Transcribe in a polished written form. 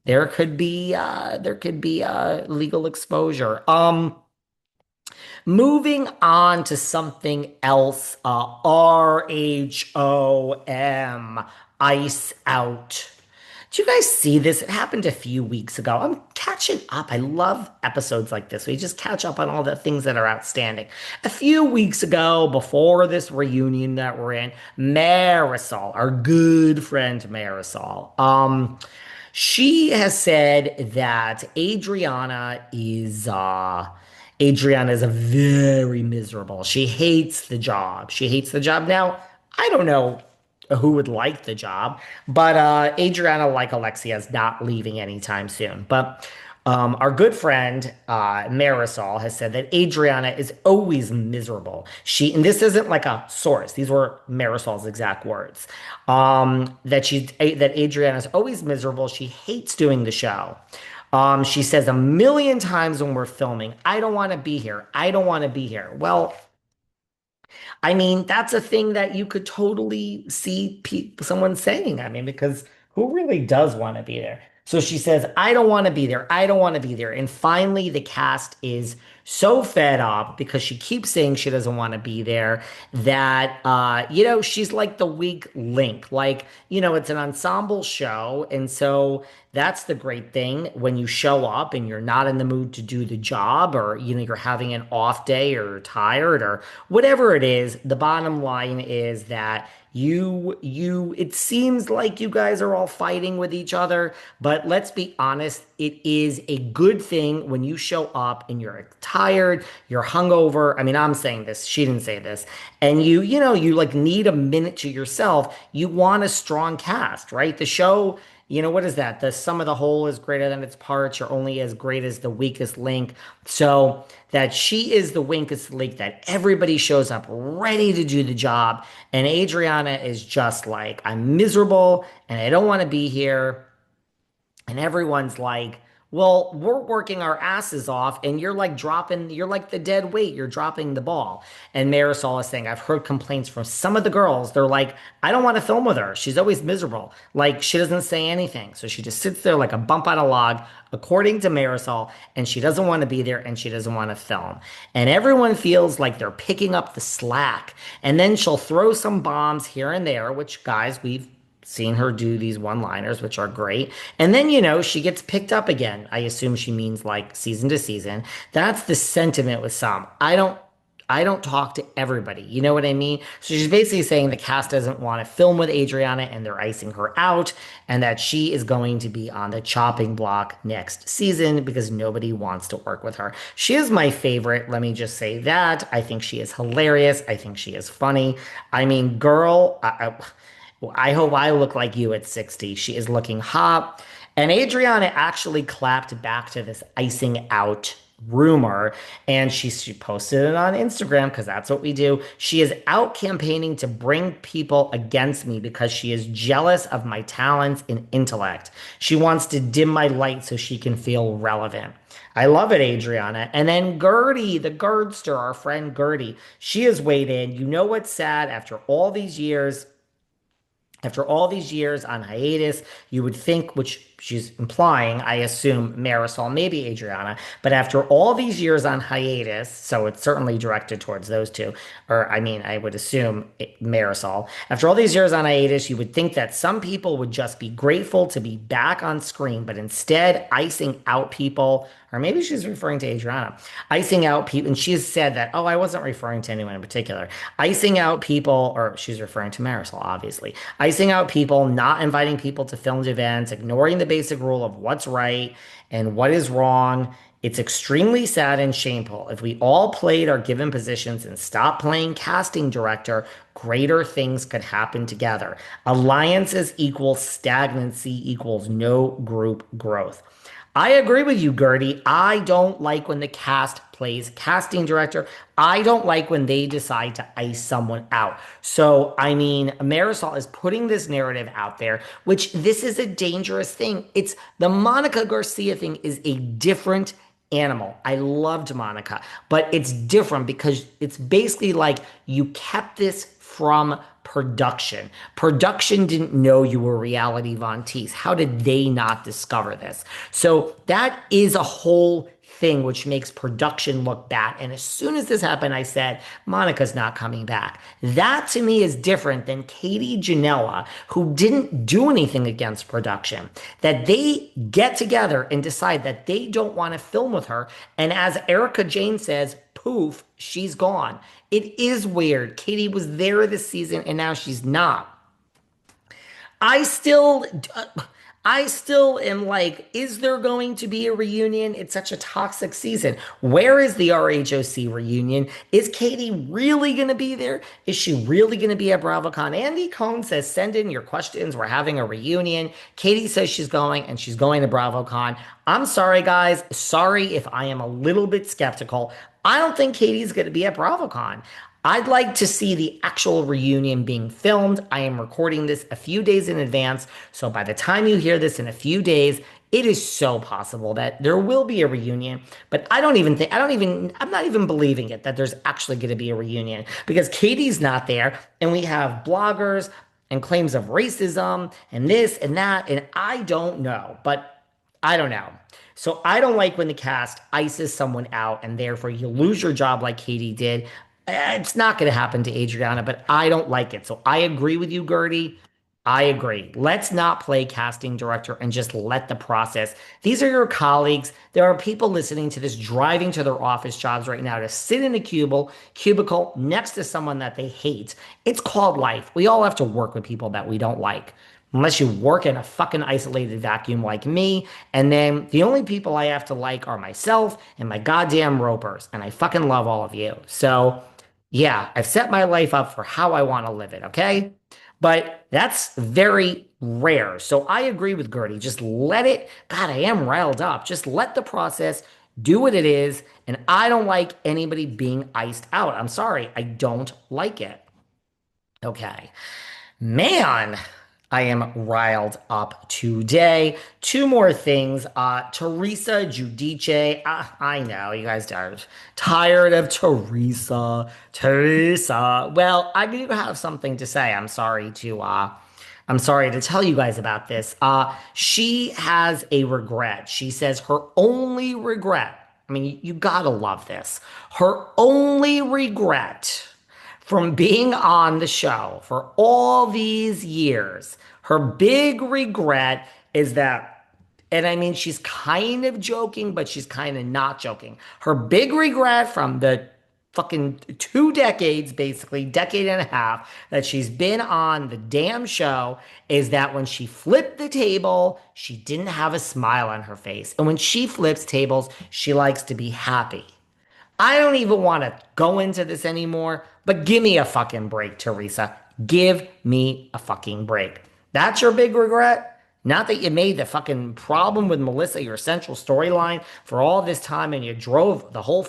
there could be legal exposure. Moving on to something else, RHOM, Ice Out. Do you guys see this? It happened a few weeks ago. I'm catching up. I love episodes like this. We just catch up on all the things that are outstanding. A few weeks ago, before this reunion that we're in, Marisol, our good friend Marisol, she has said that Adriana is a very miserable. She hates the job. She hates the job. Now, I don't know who would like the job, but Adriana, like Alexia, is not leaving anytime soon. But our good friend Marisol has said that Adriana is always miserable. And this isn't like a source; these were Marisol's exact words. That Adriana is always miserable. She hates doing the show. She says a million times when we're filming, I don't want to be here. I don't want to be here. Well, I mean, that's a thing that you could totally see someone saying. I mean, because who really does want to be there? So she says, I don't want to be there. I don't want to be there. And finally, the cast is so fed up because she keeps saying she doesn't want to be there that, she's like the weak link. Like, it's an ensemble show. And so that's the great thing when you show up and you're not in the mood to do the job, or, you're having an off day or you're tired or whatever it is. The bottom line is that it seems like you guys are all fighting with each other, but let's be honest, it is a good thing when you show up and you're tired, you're hungover. I mean, I'm saying this, she didn't say this, and you like need a minute to yourself. You want a strong cast, right? The show, what is that? The sum of the whole is greater than its parts. You're only as great as the weakest link. So that she is the weakest link, that everybody shows up ready to do the job. And Adriana is just like, I'm miserable and I don't want to be here. And everyone's like, well, we're working our asses off and you're like the dead weight. You're dropping the ball. And Marisol is saying, I've heard complaints from some of the girls. They're like, I don't want to film with her. She's always miserable. Like, she doesn't say anything. So she just sits there like a bump on a log, according to Marisol, and she doesn't want to be there and she doesn't want to film. And everyone feels like they're picking up the slack. And then she'll throw some bombs here and there, which, guys, we've seen her do these one-liners, which are great. And then, she gets picked up again. I assume she means like season to season. That's the sentiment with some. I don't talk to everybody. You know what I mean? So she's basically saying the cast doesn't want to film with Adriana and they're icing her out, and that she is going to be on the chopping block next season because nobody wants to work with her. She is my favorite. Let me just say that. I think she is hilarious. I think she is funny. I mean, girl, I hope I look like you at 60. She is looking hot. And Adriana actually clapped back to this icing out rumor, and she posted it on Instagram because that's what we do. She is out campaigning to bring people against me because she is jealous of my talents and intellect. She wants to dim my light so she can feel relevant. I love it, Adriana. And then Gertie, the Gerdster, our friend Gertie, she has weighed in. You know what's sad? After all these years on hiatus, you would think, which she's implying, I assume Marisol, maybe Adriana, but after all these years on hiatus, so it's certainly directed towards those two, or I mean, I would assume Marisol. After all these years on hiatus, you would think that some people would just be grateful to be back on screen, but instead, icing out people, or maybe she's referring to Adriana, icing out people, and she has said that, oh, I wasn't referring to anyone in particular, icing out people, or she's referring to Marisol, obviously, icing out people, not inviting people to filmed events, ignoring the basic rule of what's right and what is wrong. It's extremely sad and shameful. If we all played our given positions and stopped playing casting director, greater things could happen together. Alliances equals stagnancy equals no group growth. I agree with you, Gertie. I don't like when the cast plays casting director. I don't like when they decide to ice someone out. So, I mean, Marisol is putting this narrative out there, which this is a dangerous thing. It's the Monica Garcia thing is a different animal. I loved Monica, but it's different because it's basically like you kept this from production. Production didn't know you were reality Von Teese. How did they not discover this? So that is a whole thing which makes production look bad. And as soon as this happened, I said, Monica's not coming back. That to me is different than Katie Ginella, who didn't do anything against production, that they get together and decide that they don't want to film with her. And as Erica Jane says, poof, she's gone. It is weird. Katie was there this season and now she's not. I still, I still am like, is there going to be a reunion? It's such a toxic season. Where is the RHOC reunion? Is Katie really going to be there? Is she really going to be at BravoCon? Andy Cohen says, send in your questions. We're having a reunion. Katie says she's going and she's going to BravoCon. I'm sorry, guys. Sorry if I am a little bit skeptical. I don't think Katie's going to be at BravoCon. I'd like to see the actual reunion being filmed. I am recording this a few days in advance, so by the time you hear this in a few days, it is so possible that there will be a reunion, but I'm not even believing it that there's actually going to be a reunion because Katie's not there, and we have bloggers and claims of racism and this and that, and I don't know, but I don't know. So I don't like when the cast ices someone out and therefore you lose your job like Katie did. It's not going to happen to Adriana, but I don't like it. So I agree with you, Gertie. I agree. Let's not play casting director and just let the process. These are your colleagues. There are people listening to this driving to their office jobs right now to sit in a cubicle next to someone that they hate. It's called life. We all have to work with people that we don't like. Unless you work in a fucking isolated vacuum like me. And then the only people I have to like are myself and my goddamn ropers. And I fucking love all of you. So yeah, I've set my life up for how I want to live it, okay? But that's very rare. So I agree with Gertie. Just let it, God, I am riled up. Just let the process do what it is. And I don't like anybody being iced out. I'm sorry. I don't like it. Okay. Man, I am riled up today. Two more things. Teresa Giudice. I know you guys are tired of Teresa. Teresa. Well, I do have something to say. I'm sorry to tell you guys about this. She has a regret. She says her only regret. I mean, you gotta love this. Her only regret from being on the show for all these years, her big regret is that, and I mean, she's kind of joking, but she's kind of not joking. Her big regret from the fucking 2 decades, basically, decade and a half, that she's been on the damn show is that when she flipped the table, she didn't have a smile on her face. And when she flips tables, she likes to be happy. I don't even want to go into this anymore, but give me a fucking break, Teresa. Give me a fucking break. That's your big regret? Not that you made the fucking problem with Melissa your central storyline for all this time and you drove the whole